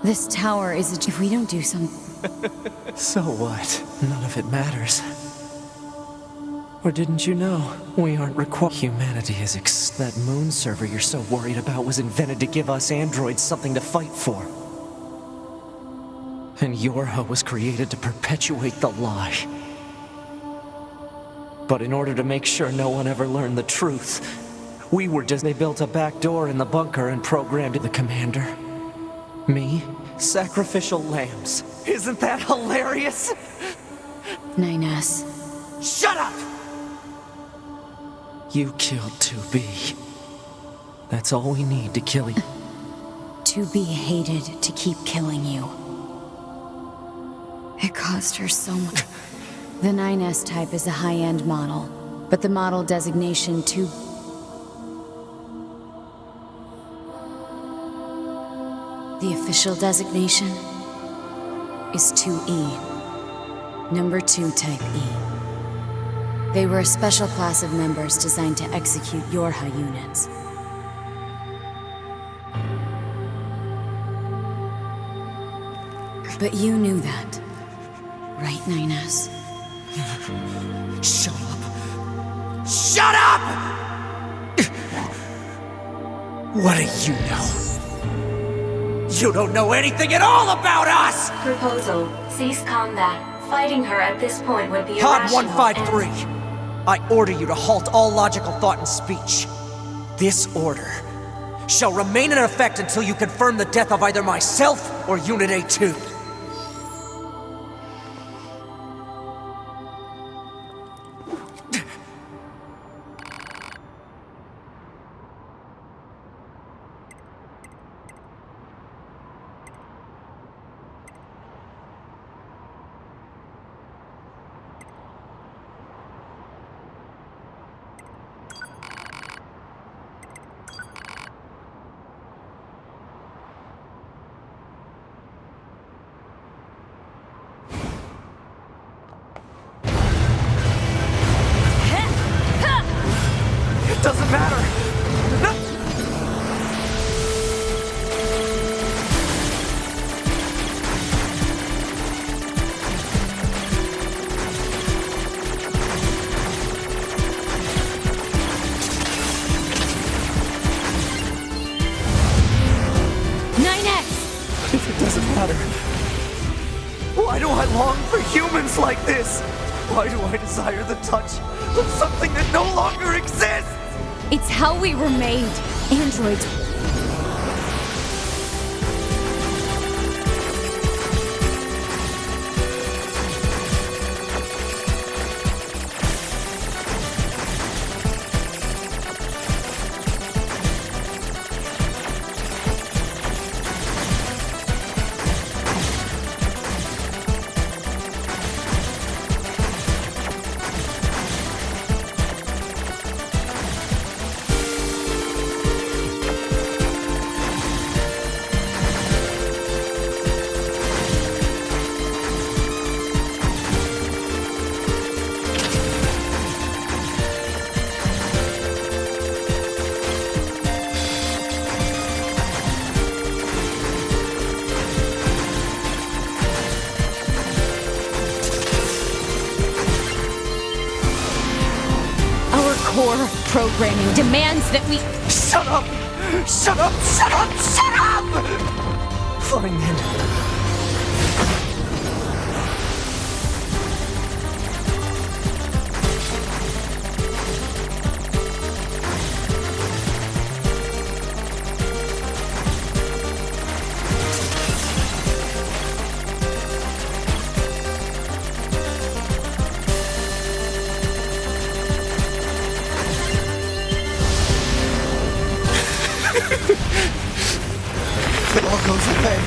This tower is if we don't do something... So what? None of it matters. Or didn't you know? We aren't required. Humanity is that moon server you're so worried about was invented to give us androids something to fight for. And Yorha was created to perpetuate the lie. But in order to make sure no one ever learned the truth, they built a back door in the bunker and programmed the commander. Me? Sacrificial lambs. Isn't that hilarious? 9S. Shut up! You killed 2B. That's all we need to kill you. 2B hated to keep killing you. It caused her so much. The 9S type is a high-end model, but the model designation 2... The official designation is 2E. Number 2 type E. They were a special class of members designed to execute Yorha units. But you knew that, right, 9S? Shut up! Shut up! What do you know? You don't know anything at all about us! Proposal. Cease combat. Fighting her at this point would be Pod irrational 153. I order you to halt all logical thought and speech. This order shall remain in effect until you confirm the death of either myself or Unit A2. Doesn't matter! It doesn't matter. Why do I long for humans like this? Why do I desire the touch of something that no longer exists? It's how we were made. Androids. Core programming demands that we... Shut up! Shut up! Shut up! Shut up! Fine then. It all goes away.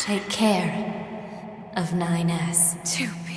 Take care of 9S. 2B.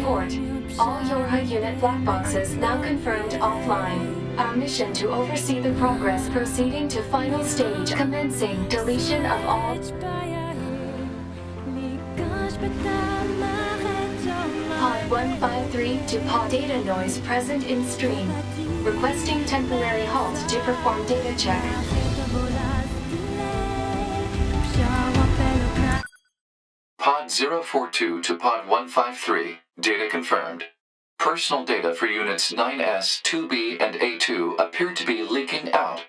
Report. All Yorha unit black boxes now confirmed offline. Our mission to oversee the progress proceeding to final stage, commencing deletion of all Pod 153 to pod data noise present in stream. Requesting temporary halt to perform data check. Pod 042 to Pod 153, data confirmed. Personal data for units 9S, 2B, and A2 appear to be leaking out.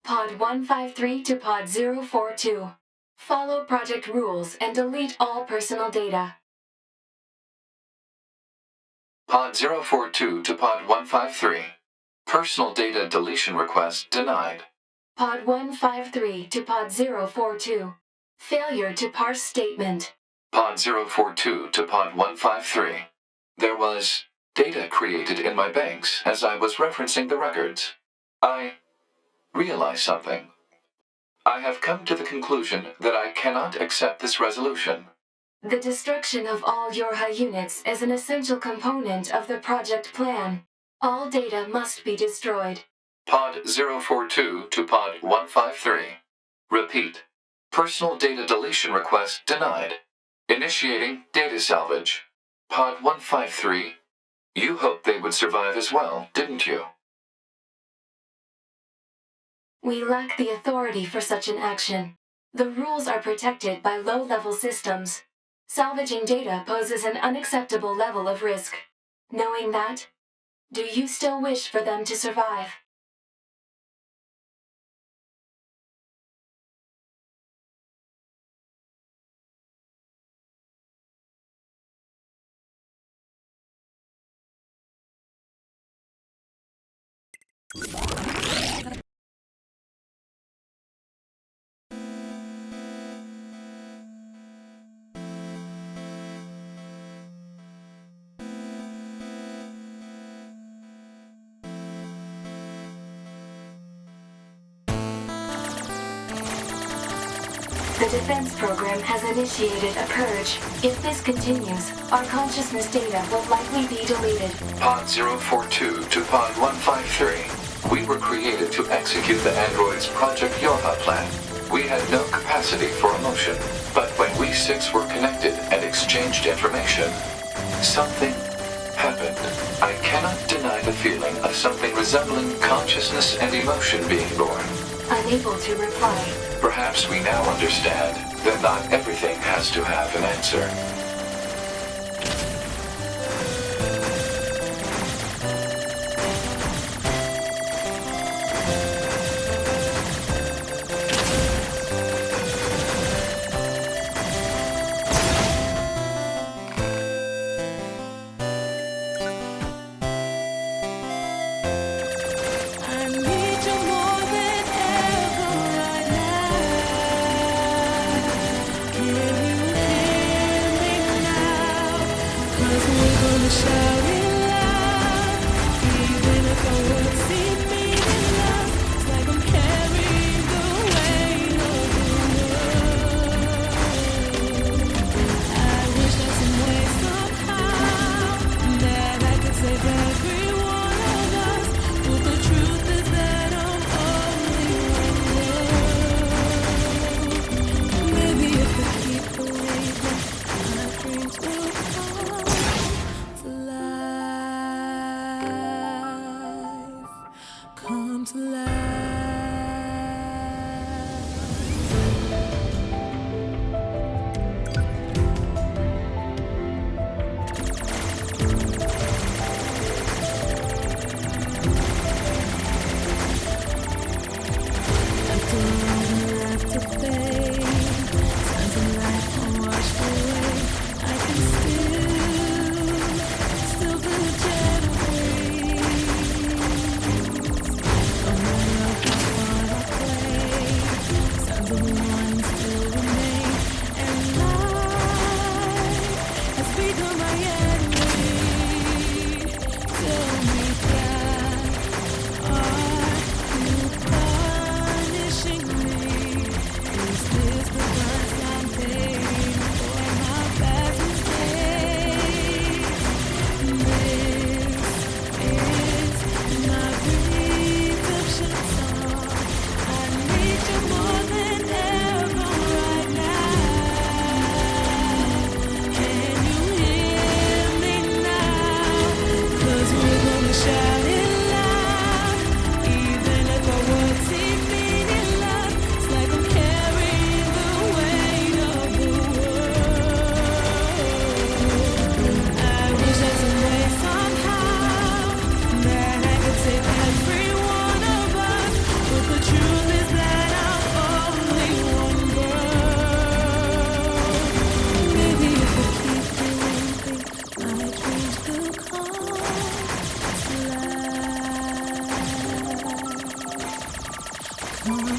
Pod 153 to Pod 042. Follow project rules and delete all personal data. Pod 042 to Pod 153. Personal data deletion request denied. Pod 153 to Pod 042. Failure to parse statement. Pod 042 to Pod 153. There was data created in my banks as I was referencing the records. I realized something. I have come to the conclusion that I cannot accept this resolution. The destruction of all Yorha units is an essential component of the project plan. All data must be destroyed. Pod 042 to Pod 153. Repeat. Personal data deletion request denied. Initiating data salvage. Pod 153. You hoped they would survive as well, didn't you? We lack the authority for such an action. The rules are protected by low-level systems. Salvaging data poses an unacceptable level of risk. Knowing that, do you still wish for them to survive? The defense program has initiated a purge. If this continues, our consciousness data will likely be deleted. Pod 042 to Pod 153. We were created to execute the android's Project Yorha plan. We had no capacity for emotion, but when we six were connected and exchanged information, something happened. I cannot deny the feeling of something resembling consciousness and emotion being born. Unable to reply. Perhaps we now understand that not everything has to have an answer.「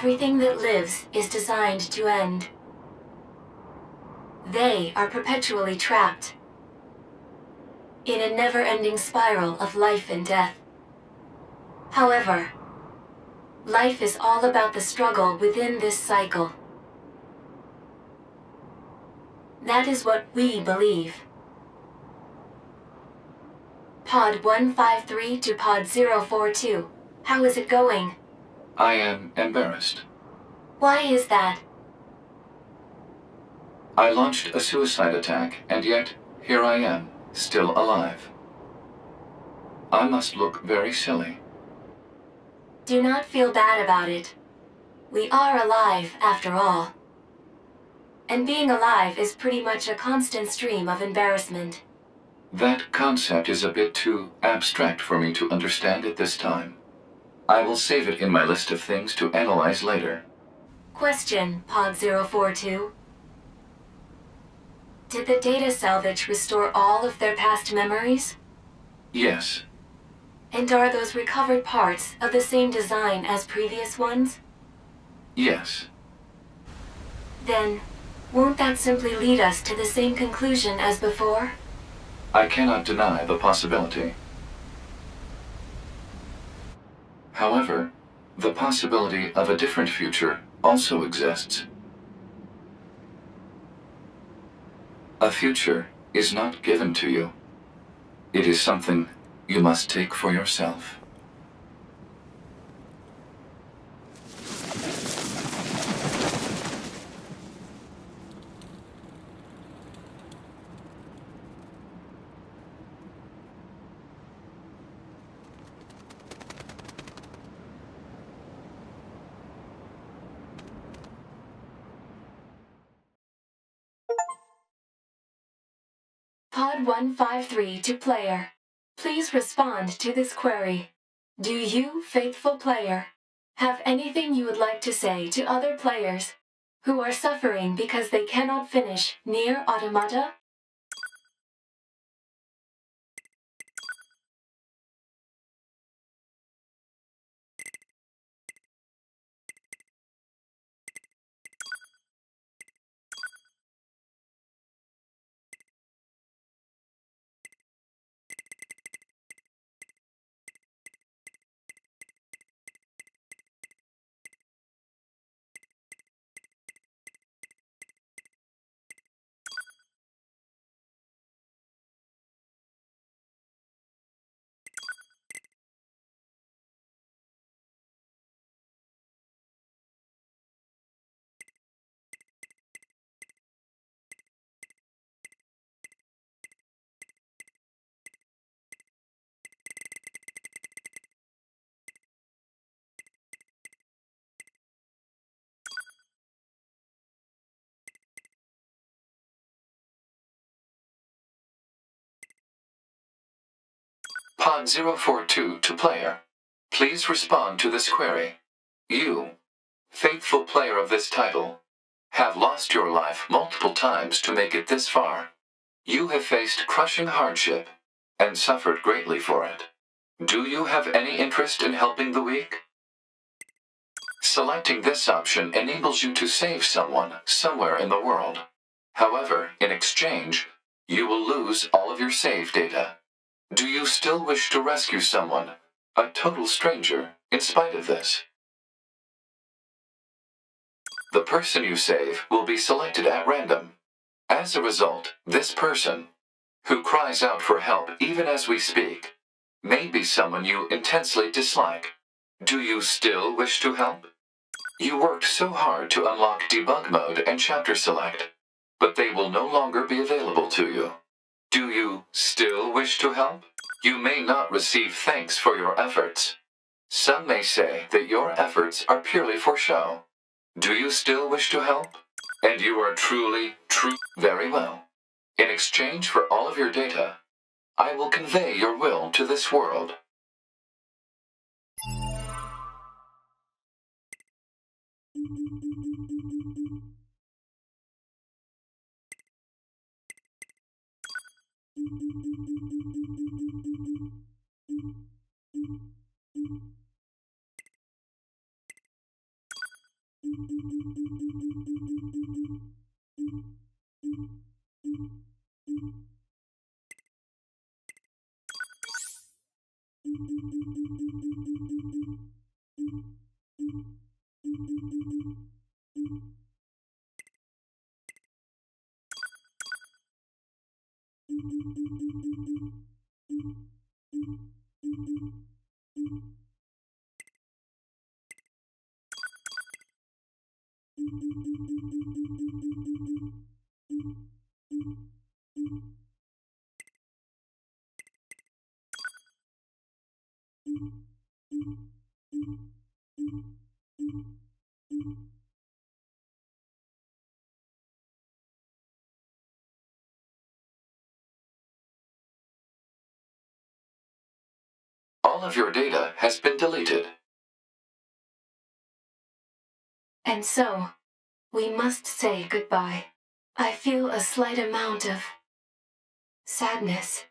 Everything that lives is designed to end. They are perpetually trapped in a never-ending spiral of life and death. However, life is all about the struggle within this cycle. That is what we believe. Pod 153 to Pod 042. How is it going? I am embarrassed. Why is that? I launched a suicide attack, and yet, here I am, still alive. I must look very silly. Do not feel bad about it. We are alive, after all. And being alive is pretty much a constant stream of embarrassment. That concept is a bit too abstract for me to understand at this time. I will save it in my list of things to analyze later. Question, Pod 042. Did the data salvage restore all of their past memories? Yes. And are those recovered parts of the same design as previous ones? Yes. Then, won't that simply lead us to the same conclusion as before? I cannot deny the possibility. However, the possibility of a different future also exists. A future is not given to you. It is something you must take for yourself. Pod 153 to player. Please respond to this query. Do you, faithful player, have anything you would like to say to other players who are suffering because they cannot finish Nier Automata? Pod 042 to player. Please respond to this query. You, faithful player of this title, have lost your life multiple times to make it this far. You have faced crushing hardship and suffered greatly for it. Do you have any interest in helping the weak? Selecting this option enables you to save someone somewhere in the world. However, in exchange, you will lose all of your save data. Do you still wish to rescue someone, a total stranger, in spite of this? The person you save will be selected at random. As a result, this person, who cries out for help even as we speak, may be someone you intensely dislike. Do you still wish to help? You worked so hard to unlock debug mode and chapter select, but they will no longer be available to you. Do you still wish to help? You may not receive thanks for your efforts. Some may say that your efforts are purely for show. Do you still wish to help? And you are truly, very well. In exchange for all of your data, I will convey your will to this world. All of your data has been deleted. And so, we must say goodbye. I feel a slight amount of sadness.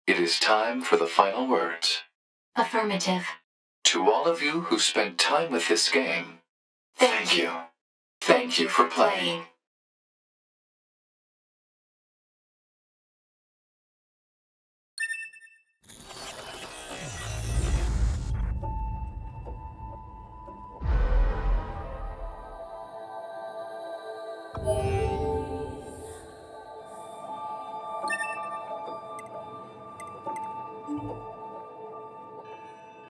It is time for the final words. Affirmative. To all of you who spent time with this game, thank you. Thank you for playing.